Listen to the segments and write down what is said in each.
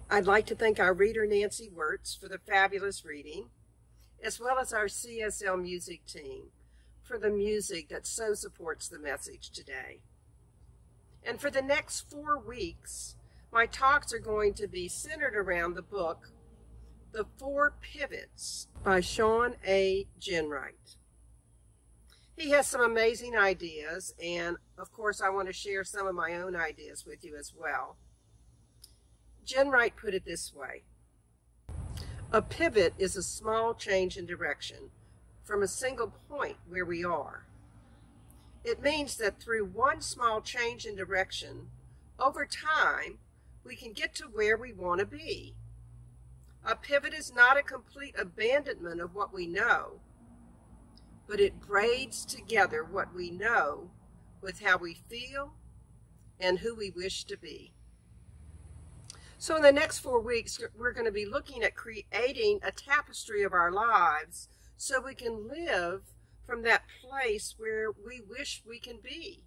I'd like to thank our reader Nancy Wirtz for the fabulous reading, as well as our CSL music team for the music that so supports the message today. And for the next 4 weeks, my talks are going to be centered around the book, The 4 Pivots by Shawn Ginwright. He has some amazing ideas, and of course I want to share some of my own ideas with you as well. Ginwright put it this way: a pivot is a small change in direction from a single point where we are. It means that through one small change in direction, over time, we can get to where we want to be. A pivot is not a complete abandonment of what we know, but it braids together what we know with how we feel and who we wish to be. So in the next 4 weeks, we're going to be looking at creating a tapestry of our lives so we can live from that place where we wish we can be.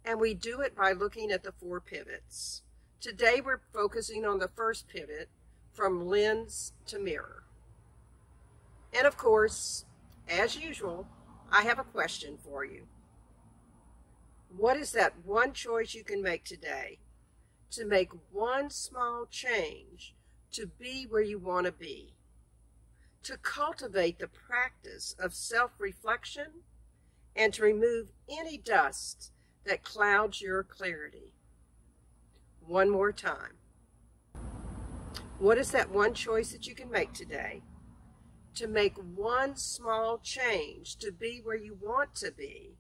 And we do it by looking at the 4 pivots. Today we're focusing on the first pivot, from lens to mirror. And of course, as usual, I have a question for you. What is that one choice you can make today to make one small change to be where you want to be, to cultivate the practice of self-reflection, and to remove any dust that clouds your clarity? One more time. What is that one choice that you can make today to make one small change to be where you want to be,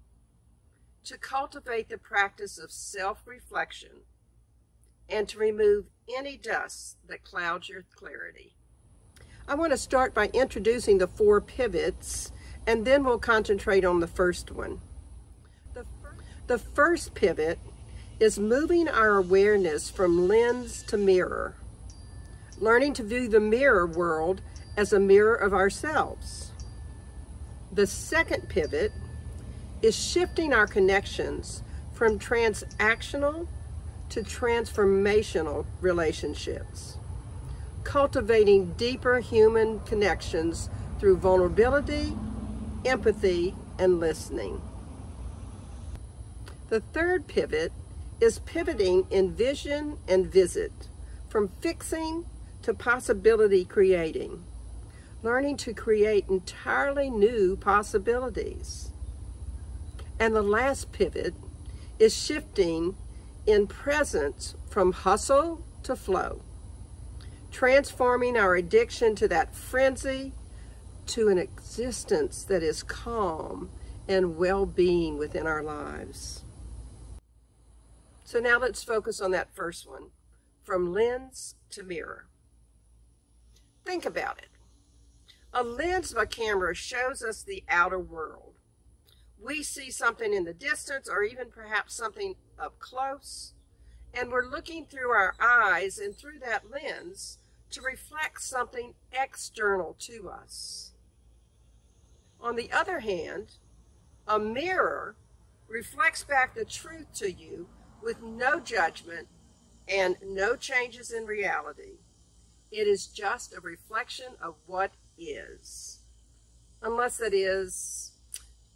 to cultivate the practice of self-reflection, and to remove any dust that clouds your clarity? I want to start by introducing the 4 pivots, and then we'll concentrate on the first one. The first pivot is moving our awareness from lens to mirror, learning to view the mirror world as a mirror of ourselves. The second pivot is shifting our connections from transactional to transformational relationships, cultivating deeper human connections through vulnerability, empathy, and listening. The third pivot is pivoting in vision and visit, from fixing to possibility creating, learning to create entirely new possibilities. And the last pivot is shifting in presence from hustle to flow, transforming our addiction to that frenzy to an existence that is calm and well-being within our lives. So now let's focus on that first one, from lens to mirror. Think about it. A lens of a camera shows us the outer world. We see something in the distance, or even perhaps something up close, and we're looking through our eyes and through that lens to reflect something external to us. On the other hand, a mirror reflects back the truth to you with no judgment and no changes in reality. It is just a reflection of what is. Unless that is,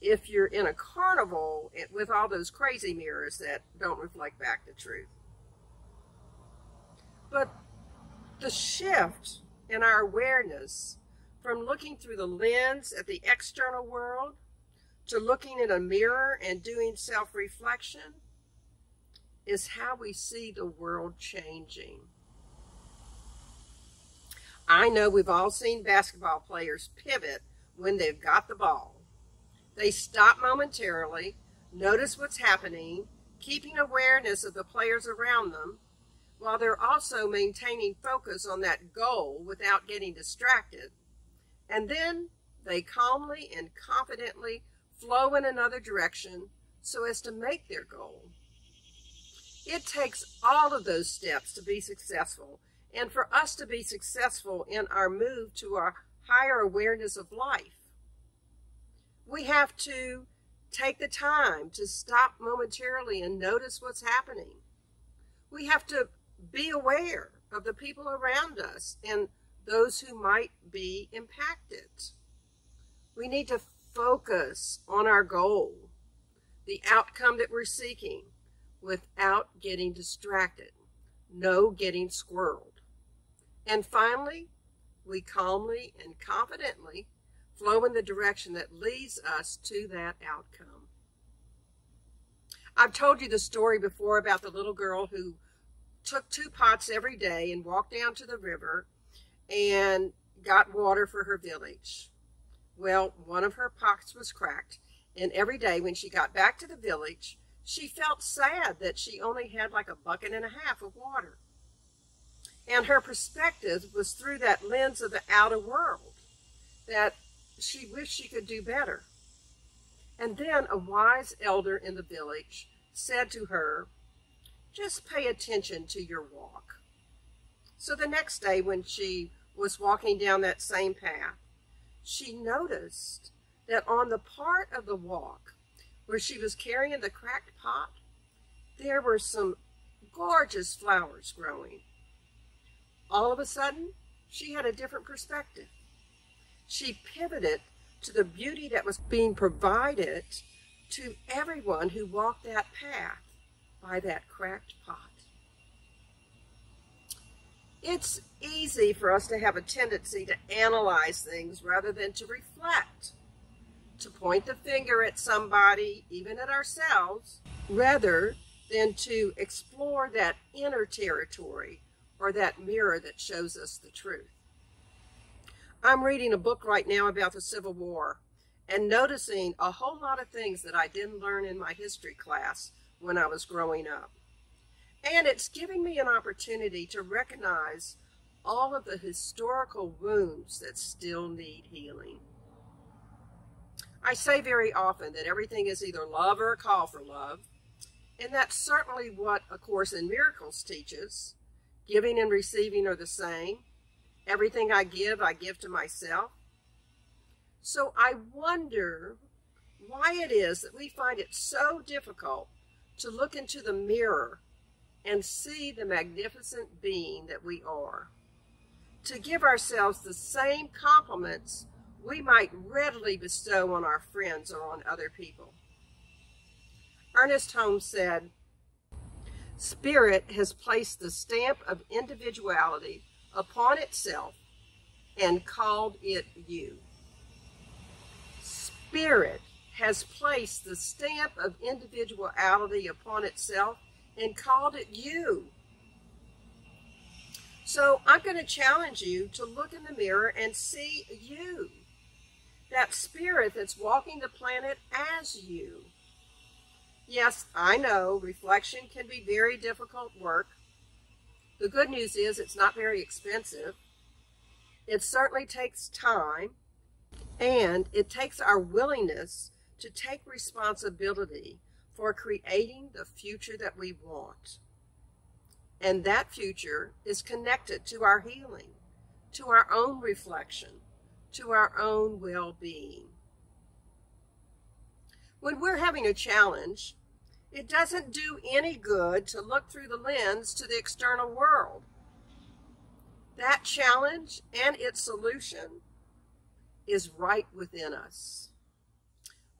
if you're in a carnival with all those crazy mirrors that don't reflect back the truth. But the shift in our awareness from looking through the lens at the external world to looking in a mirror and doing self-reflection is how we see the world changing. I know we've all seen basketball players pivot when they've got the ball. They stop momentarily, notice what's happening, keeping awareness of the players around them, while they're also maintaining focus on that goal without getting distracted. And then they calmly and confidently flow in another direction so as to make their goal. It takes all of those steps to be successful, and for us to be successful in our move to a higher awareness of life. We have to take the time to stop momentarily and notice what's happening. We have to be aware of the people around us and those who might be impacted. We need to focus on our goal, the outcome that we're seeking, without getting distracted. No getting squirreled. And finally, we calmly and confidently flow in the direction that leads us to that outcome. I've told you the story before about the little girl who took 2 pots every day and walked down to the river and got water for her village. Well, one of her pots was cracked, and every day when she got back to the village, she felt sad that she only had like 1.5 buckets of water. And her perspective was through that lens of the outer world, that she wished she could do better. And then a wise elder in the village said to her, just pay attention to your walk. So the next day when she was walking down that same path, she noticed that on the part of the walk where she was carrying the cracked pot, there were some gorgeous flowers growing. All of a sudden, she had a different perspective. She pivoted to the beauty that was being provided to everyone who walked that path by that cracked pot. It's easy for us to have a tendency to analyze things rather than to reflect, to point the finger at somebody, even at ourselves, rather than to explore that inner territory or that mirror that shows us the truth. I'm reading a book right now about the Civil War and noticing a whole lot of things that I didn't learn in my history class when I was growing up. And it's giving me an opportunity to recognize all of the historical wounds that still need healing. I say very often that everything is either love or a call for love, and that's certainly what A Course in Miracles teaches. Giving and receiving are the same. Everything I give to myself. So I wonder why it is that we find it so difficult to look into the mirror and see the magnificent being that we are. To give ourselves the same compliments we might readily bestow on our friends or on other people. Ernest Holmes said, "Spirit has placed the stamp of individuality upon itself and called it you." Spirit has placed the stamp of individuality upon itself and called it you. So I'm going to challenge you to look in the mirror and see you, that spirit that's walking the planet as you. Yes, I know reflection can be very difficult work. The good news is it's not very expensive. It certainly takes time, and it takes our willingness to take responsibility for creating the future that we want. And that future is connected to our healing, to our own reflection, to our own well-being. When we're having a challenge, it doesn't do any good to look through the lens to the external world. That challenge and its solution is right within us.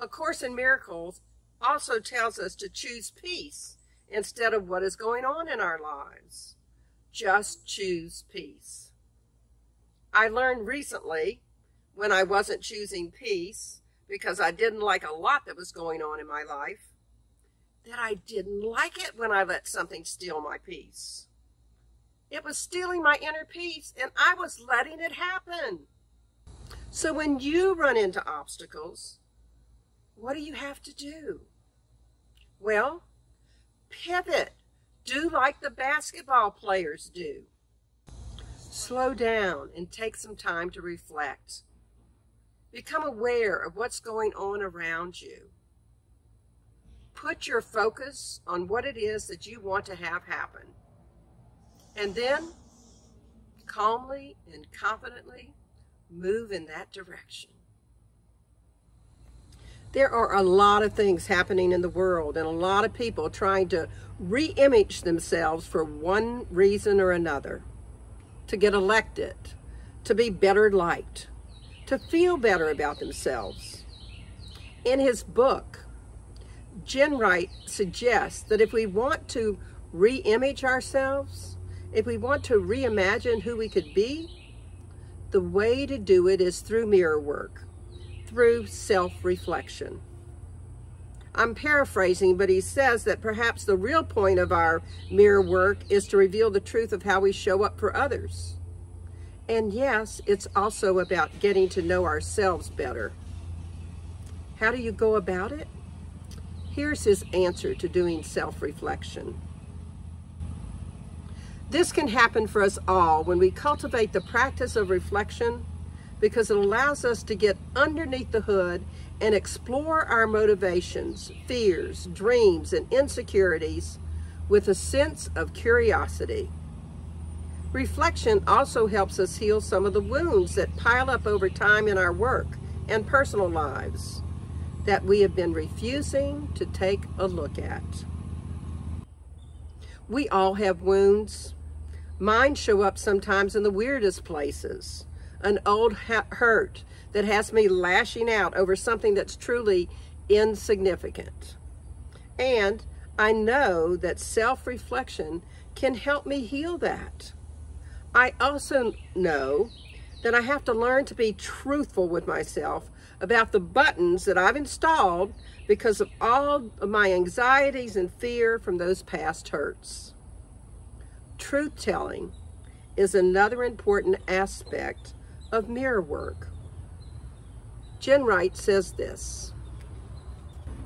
A Course in Miracles also tells us to choose peace instead of what is going on in our lives. Just choose peace. I learned recently, when I wasn't choosing peace because I didn't like a lot that was going on in my life, that I didn't like it when I let something steal my peace. It was stealing my inner peace, and I was letting it happen. So when you run into obstacles, what do you have to do? Well, pivot. Do like the basketball players do. Slow down and take some time to reflect. Become aware of what's going on around you. Put your focus on what it is that you want to have happen. And then, calmly and confidently, move in that direction. There are a lot of things happening in the world and a lot of people trying to re-image themselves for one reason or another. to get elected, to be better liked, to feel better about themselves. In his book, Ginwright suggests that if we want to re-image ourselves, if we want to reimagine who we could be, the way to do it is through mirror work, through self-reflection. I'm paraphrasing, but he says that perhaps the real point of our mirror work is to reveal the truth of how we show up for others. And yes, it's also about getting to know ourselves better. How do you go about it? Here's his answer to doing self-reflection. This can happen for us all when we cultivate the practice of reflection, because it allows us to get underneath the hood and explore our motivations, fears, dreams, and insecurities with a sense of curiosity. Reflection also helps us heal some of the wounds that pile up over time in our work and personal lives that we have been refusing to take a look at. We all have wounds. Mine show up sometimes in the weirdest places. An old hurt that has me lashing out over something that's truly insignificant. And I know that self-reflection can help me heal that. I also know that I have to learn to be truthful with myself about the buttons that I've installed because of all of my anxieties and fear from those past hurts. Truth-telling is another important aspect of mirror work. Ginwright says this: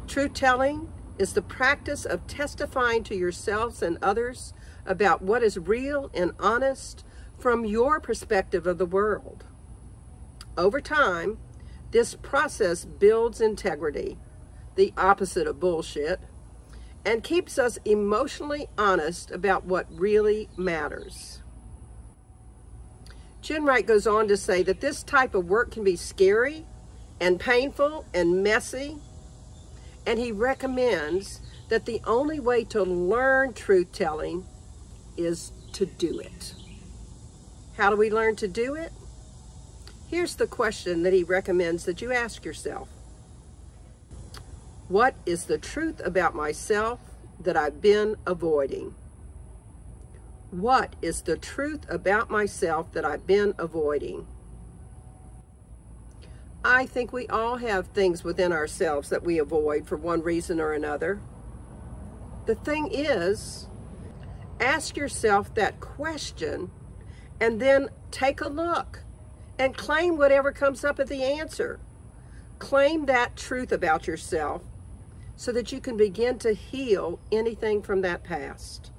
truth-telling is the practice of testifying to yourselves and others about what is real and honest from your perspective of the world. Over time, this process builds integrity, the opposite of bullshit, and keeps us emotionally honest about what really matters. Ginwright goes on to say that this type of work can be scary and painful and messy, and he recommends that the only way to learn truth-telling is to do it. How do we learn to do it? Here's the question that he recommends that you ask yourself. What is the truth about myself that I've been avoiding? What is the truth about myself that I've been avoiding? I think we all have things within ourselves that we avoid for one reason or another. The thing is, ask yourself that question and then take a look and claim whatever comes up at the answer. Claim that truth about yourself so that you can begin to heal anything from that past.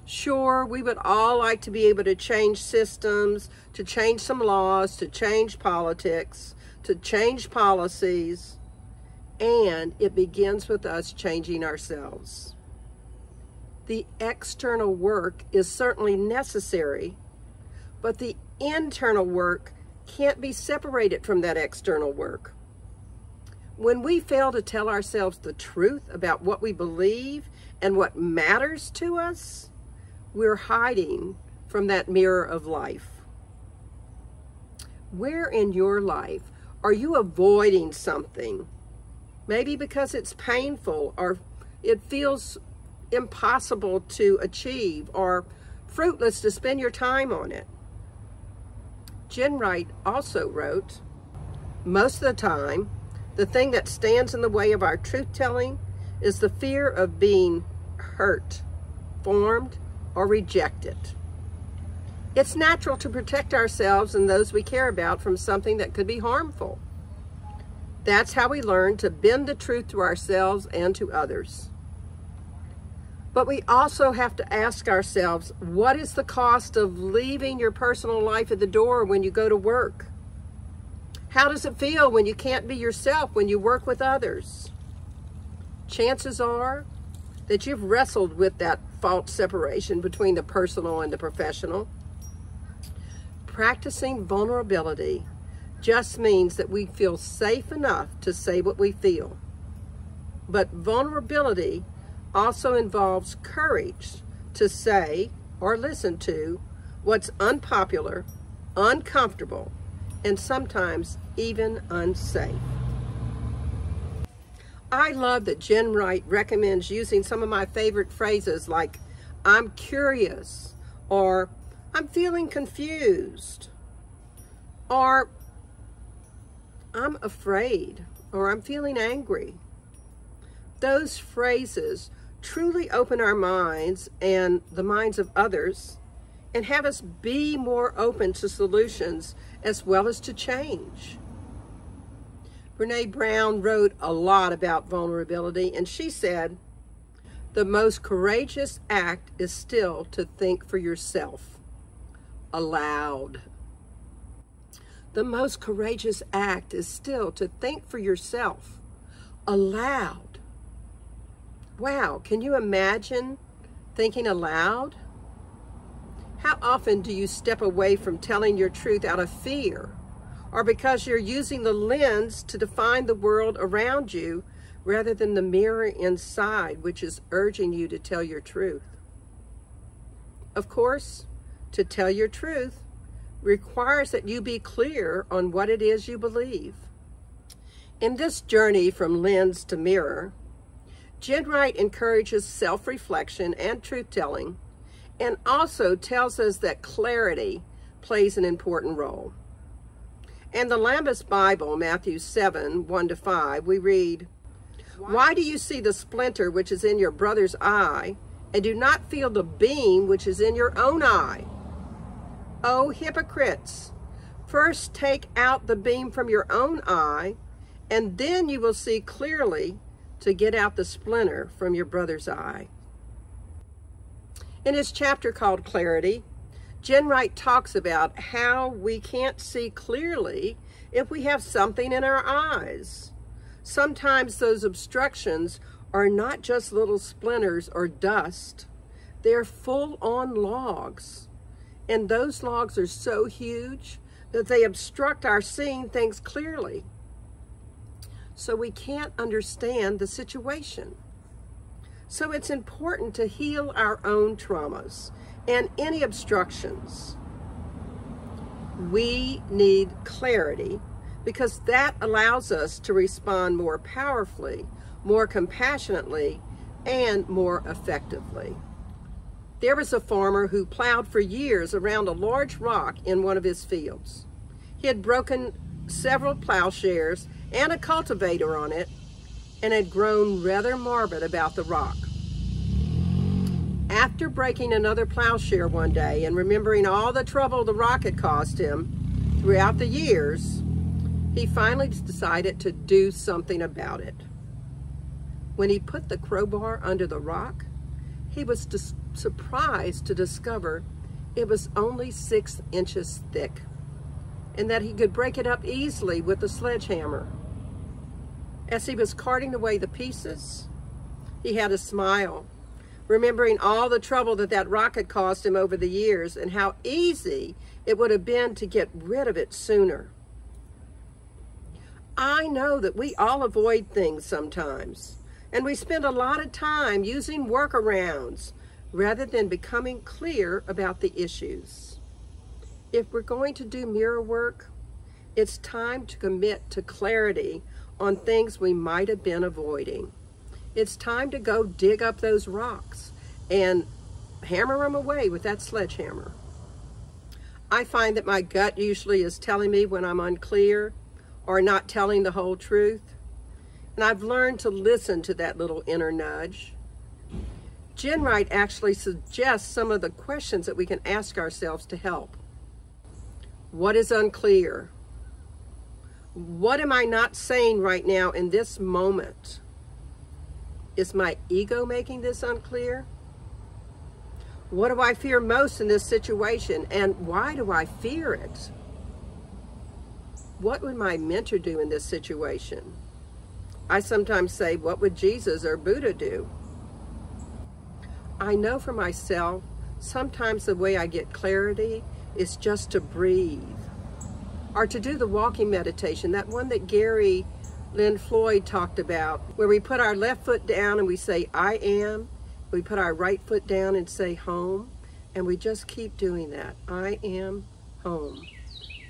Sure, we would all like to be able to change systems, to change some laws, to change politics, to change policies, and it begins with us changing ourselves. The external work is certainly necessary, but the internal work can't be separated from that external work. When we fail to tell ourselves the truth about what we believe and what matters to us, we're hiding from that mirror of life. Where in your life are you avoiding something? Maybe because it's painful, or it feels impossible to achieve, or fruitless to spend your time on it. Ginwright also wrote, most of the time, the thing that stands in the way of our truth-telling is the fear of being hurt, formed, or rejected. It's natural to protect ourselves and those we care about from something that could be harmful. That's how we learn to bend the truth to ourselves and to others. But we also have to ask ourselves, what is the cost of leaving your personal life at the door when you go to work? How does it feel when you can't be yourself when you work with others? Chances are that you've wrestled with that false separation between the personal and the professional. Practicing vulnerability just means that we feel safe enough to say what we feel. But vulnerability also involves courage to say or listen to what's unpopular, uncomfortable, and sometimes even unsafe. I love that Ginwright recommends using some of my favorite phrases like, I'm curious, or I'm feeling confused, or I'm afraid, or I'm feeling angry. Those phrases truly open our minds and the minds of others and have us be more open to solutions as well as to change. Brene Brown wrote a lot about vulnerability, and she said, the most courageous act is still to think for yourself, aloud. The most courageous act is still to think for yourself, aloud. Wow, can you imagine thinking aloud? How often do you step away from telling your truth out of fear, or because you're using the lens to define the world around you rather than the mirror inside, which is urging you to tell your truth? Of course, to tell your truth requires that you be clear on what it is you believe. In this journey from lens to mirror, Ginwright encourages self-reflection and truth-telling, and also tells us that clarity plays an important role. In the Lambus Bible, Matthew 7, 1-5, we read, why do you see the splinter which is in your brother's eye, and do not feel the beam which is in your own eye? O hypocrites, first take out the beam from your own eye, and then you will see clearly to get out the splinter from your brother's eye. In his chapter called Clarity, Ginwright talks about how we can't see clearly if we have something in our eyes. Sometimes those obstructions are not just little splinters or dust. They're full-on logs. And those logs are so huge that they obstruct our seeing things clearly. So we can't understand the situation. So it's important to heal our own traumas and any obstructions. We need clarity because that allows us to respond more powerfully, more compassionately, and more effectively. There was a farmer who plowed for years around a large rock in one of his fields. He had broken several plowshares and a cultivator on it, and had grown rather morbid about the rock. After breaking another plowshare one day and remembering all the trouble the rock had caused him throughout the years, he finally decided to do something about it. When he put the crowbar under the rock, he was surprised to discover it was only 6 inches thick, and that he could break it up easily with a sledgehammer. As he was carting away the pieces, he had a smile, remembering all the trouble that rock had caused him over the years and how easy it would have been to get rid of it sooner. I know that we all avoid things sometimes, and we spend a lot of time using workarounds rather than becoming clear about the issues. If we're going to do mirror work, it's time to commit to clarity on things we might have been avoiding. It's time to go dig up those rocks and hammer them away with that sledgehammer. I find that my gut usually is telling me when I'm unclear or not telling the whole truth, and I've learned to listen to that little inner nudge. Ginwright actually suggests some of the questions that we can ask ourselves to help. What is unclear? What am I not saying right now in this moment? Is my ego making this unclear? What do I fear most in this situation, and why do I fear it? What would my mentor do in this situation? I sometimes say, what would Jesus or Buddha do? I know for myself, sometimes the way I get clarity is just to breathe, or to do the walking meditation, that one that Gary Lynn Floyd talked about, where we put our left foot down and we say, I am. We put our right foot down and say home, And we just keep doing that. I am home.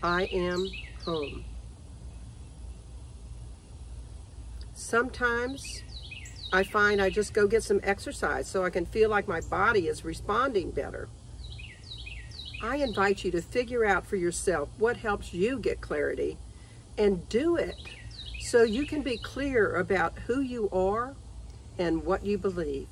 I am home. Sometimes I find I just go get some exercise so I can feel like my body is responding better. I invite you to figure out for yourself what helps you get clarity and do it so you can be clear about who you are and what you believe.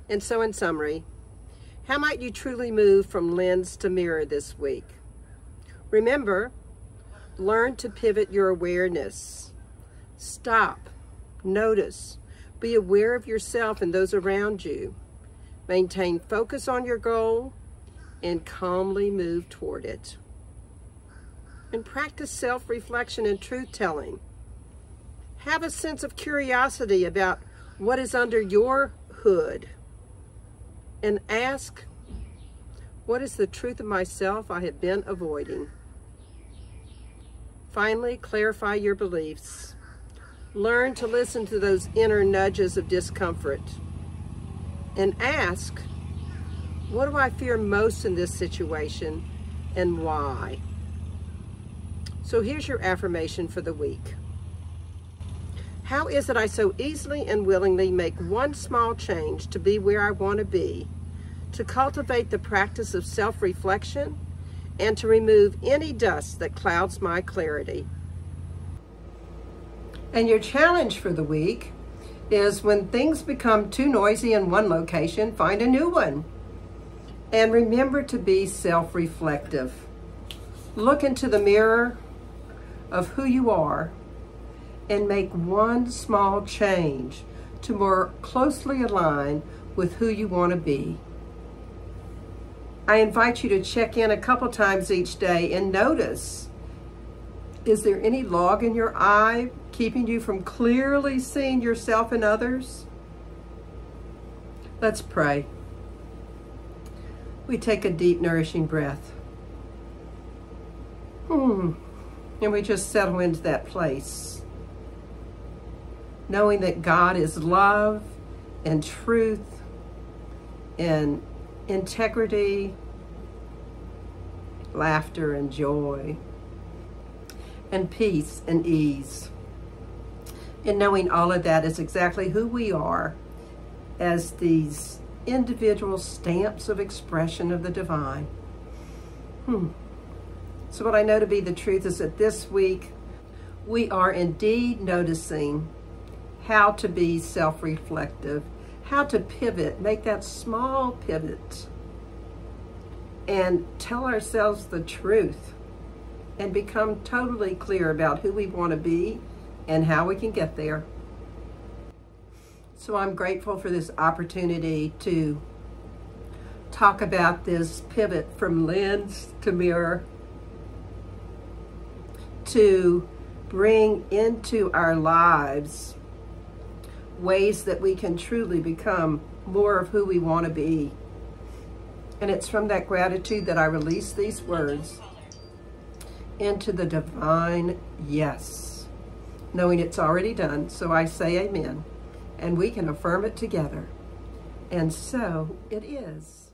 And so in summary, how might you truly move from lens to mirror this week? Remember, learn to pivot your awareness. Stop, notice, be aware of yourself and those around you. Maintain focus on your goal and calmly move toward it. And practice self-reflection and truth-telling. Have a sense of curiosity about what is under your hood. And ask, what is the truth of myself I have been avoiding? Finally, clarify your beliefs. Learn to listen to those inner nudges of discomfort. And ask, what do I fear most in this situation and why? So here's your affirmation for the week. How is it I so easily and willingly make one small change to be where I want to be, to cultivate the practice of self-reflection, and to remove any dust that clouds my clarity? And your challenge for the week is, when things become too noisy in one location, find a new one. And remember to be self-reflective. Look into the mirror of who you are and make one small change to more closely align with who you want to be. I invite you to check in a couple times each day and notice, is there any log in your eye keeping you from clearly seeing yourself and others? Let's pray. We take a deep, nourishing breath. And we just settle into that place, knowing that God is love and truth and integrity, laughter and joy, and peace and ease. And knowing all of that is exactly who we are as these individual stamps of expression of the divine. So what I know to be the truth is that this week we are indeed noticing how to be self-reflective, how to pivot, make that small pivot, and tell ourselves the truth and become totally clear about who we want to be and how we can get there. So I'm grateful for this opportunity to talk about this pivot from lens to mirror, to bring into our lives ways that we can truly become more of who we want to be. And it's from that gratitude that I release these words into the divine yes, knowing it's already done. So I say amen, and we can affirm it together. And so it is.